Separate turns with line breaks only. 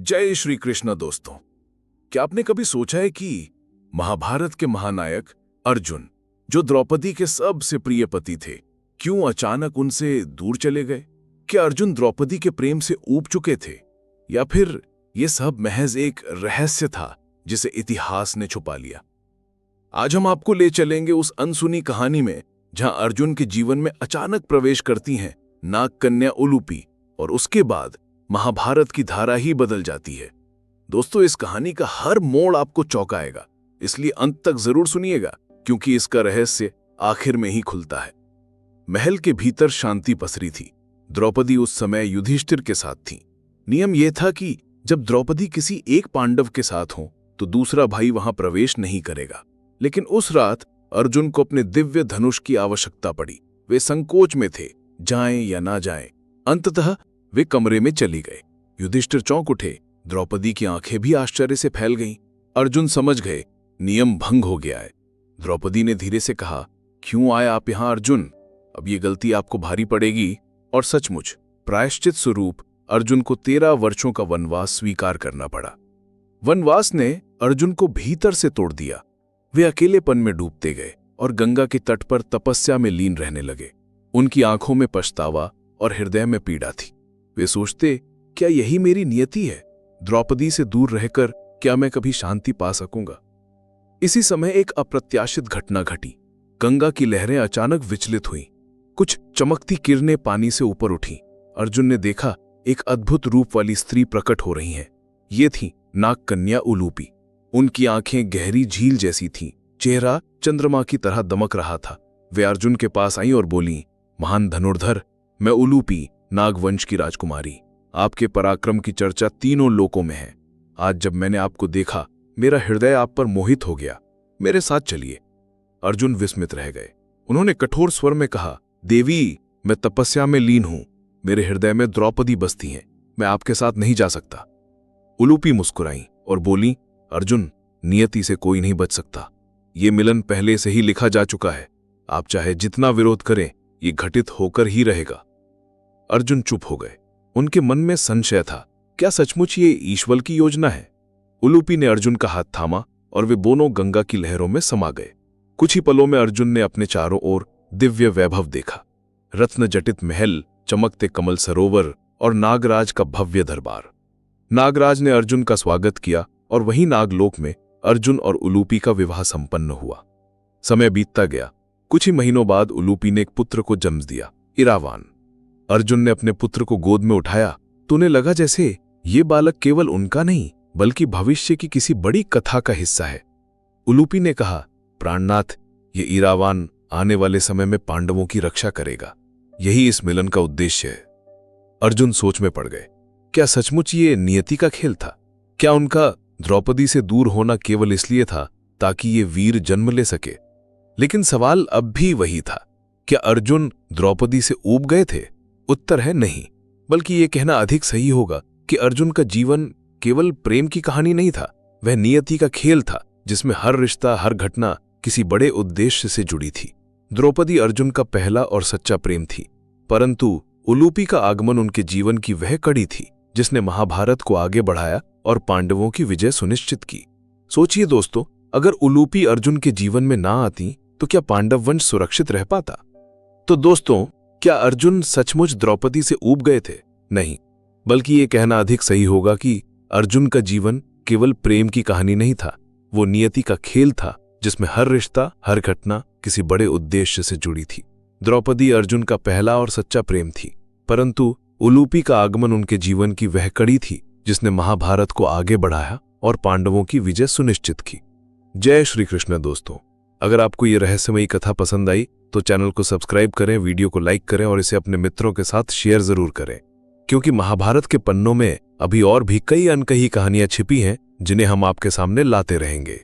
जय श्री कृष्ण दोस्तों। क्या आपने कभी सोचा है कि महाभारत के महानायक अर्जुन, जो द्रौपदी के सबसे प्रिय पति थे, क्यों अचानक उनसे दूर चले गए? क्या अर्जुन द्रौपदी के प्रेम से ऊब चुके थे, या फिर ये सब महज एक रहस्य था जिसे इतिहास ने छुपा लिया? आज हम आपको ले चलेंगे उस अनसुनी कहानी में जहां अर्जुन के जीवन में अचानक प्रवेश करती हैं नाग कन्या उलूपी, और उसके बाद महाभारत की धारा ही बदल जाती है। दोस्तों, इस कहानी का हर मोड़ आपको चौंकाएगा, इसलिए अंत तक जरूर सुनिएगा, क्योंकि इसका रहस्य आखिर में ही खुलता है। महल के भीतर शांति पसरी थी। द्रौपदी उस समय युधिष्ठिर के साथ थी। नियम यह था कि जब द्रौपदी किसी एक पांडव के साथ हो तो दूसरा भाई वहां प्रवेश नहीं करेगा। लेकिन उस रात अर्जुन को अपने दिव्य धनुष की आवश्यकता पड़ी। वे संकोच में थे, जाएं या ना जाएं। अंततः वे कमरे में चली गए। युधिष्ठिर चौंक उठे, द्रौपदी की आंखें भी आश्चर्य से फैल गईं। अर्जुन समझ गए नियम भंग हो गया है। द्रौपदी ने धीरे से कहा, क्यों आए आप यहां अर्जुन? अब ये गलती आपको भारी पड़ेगी। और सचमुच प्रायश्चित स्वरूप अर्जुन को 13 वर्षों का वनवास स्वीकार करना पड़ा। वनवास ने अर्जुन को भीतर से तोड़ दिया। वे अकेलेपन में डूबते गए और गंगा के तट पर तपस्या में लीन रहने लगे। उनकी आंखों में पछतावा और हृदय में पीड़ा थी। वे सोचते, क्या यही मेरी नियति है? द्रौपदी से दूर रहकर क्या मैं कभी शांति पा सकूंगा? इसी समय एक अप्रत्याशित घटना घटी। गंगा की लहरें अचानक विचलित हुईं। कुछ चमकती किरणें पानी से ऊपर उठीं। अर्जुन ने देखा एक अद्भुत रूप वाली स्त्री प्रकट हो रही हैं। ये थी नाग कन्या उलूपी। उनकी आंखें गहरी झील जैसी थीं, चेहरा चंद्रमा की तरह दमक रहा था। वे अर्जुन के पास आईं और बोलीं, महान धनुर्धर, मैं उलूपी, नागवंश की राजकुमारी। आपके पराक्रम की चर्चा तीनों लोकों में है। आज जब मैंने आपको देखा, मेरा हृदय आप पर मोहित हो गया। मेरे साथ चलिए। अर्जुन विस्मित रह गए। उन्होंने कठोर स्वर में कहा, देवी, मैं तपस्या में लीन हूं। मेरे हृदय में द्रौपदी बसती हैं। मैं आपके साथ नहीं जा सकता। उलूपी मुस्कुराई और बोली, अर्जुन, नियति से कोई नहीं बच सकता। ये मिलन पहले से ही लिखा जा चुका है। आप चाहे जितना विरोध करें, ये घटित होकर ही रहेगा। अर्जुन चुप हो गए। उनके मन में संशय था, क्या सचमुच ये ईश्वर की योजना है? उलूपी ने अर्जुन का हाथ थामा और वे दोनों गंगा की लहरों में समा गए। कुछ ही पलों में अर्जुन ने अपने चारों ओर दिव्य वैभव देखा। रत्न जटित महल, चमकते कमल सरोवर और नागराज का भव्य दरबार। नागराज ने अर्जुन का स्वागत किया और वहीं नागलोक में अर्जुन और उलूपी का विवाह संपन्न हुआ। समय बीतता गया। कुछ ही महीनों बाद उलूपी ने एक पुत्र को जन्म दिया, इरावान। अर्जुन ने अपने पुत्र को गोद में उठाया तो उन्हें लगा जैसे ये बालक केवल उनका नहीं, बल्कि भविष्य की किसी बड़ी कथा का हिस्सा है। उलूपी ने कहा, प्राणनाथ, ये इरावान आने वाले समय में पांडवों की रक्षा करेगा। यही इस मिलन का उद्देश्य है। अर्जुन सोच में पड़ गए। क्या सचमुच ये नियति का खेल था? क्या उनका द्रौपदी से दूर होना केवल इसलिए था ताकि ये वीर जन्म ले सके? लेकिन सवाल अब भी वही था, क्या अर्जुन द्रौपदी से ऊब गए थे? उत्तर है नहीं, बल्कि यह कहना अधिक सही होगा कि अर्जुन का जीवन केवल प्रेम की कहानी नहीं था। वह नियति का खेल था, जिसमें हर रिश्ता, हर घटना किसी बड़े उद्देश्य से जुड़ी थी। द्रौपदी अर्जुन का पहला और सच्चा प्रेम थी, परंतु उलूपी का आगमन उनके जीवन की वह कड़ी थी जिसने महाभारत को आगे बढ़ाया और पांडवों की विजय सुनिश्चित की। सोचिए दोस्तों, अगर उलूपी अर्जुन के जीवन में ना आती तो क्या पांडव वंश सुरक्षित रह पाता? तो दोस्तों, क्या अर्जुन सचमुच द्रौपदी से ऊब गए थे? नहीं, बल्कि ये कहना अधिक सही होगा कि अर्जुन का जीवन केवल प्रेम की कहानी नहीं था। वो नियति का खेल था, जिसमें हर रिश्ता, हर घटना किसी बड़े उद्देश्य से जुड़ी थी। द्रौपदी अर्जुन का पहला और सच्चा प्रेम थी, परंतु उलूपी का आगमन उनके जीवन की वह कड़ी थी जिसने महाभारत को आगे बढ़ाया और पांडवों की विजय सुनिश्चित की। जय श्री कृष्ण दोस्तों। अगर आपको ये रहस्यमयी कथा पसंद आई तो चैनल को सब्सक्राइब करें, वीडियो को लाइक करें और इसे अपने मित्रों के साथ शेयर जरूर करें, क्योंकि महाभारत के पन्नों में अभी और भी कई अनकही कहानियां छिपी हैं जिन्हें हम आपके सामने लाते रहेंगे।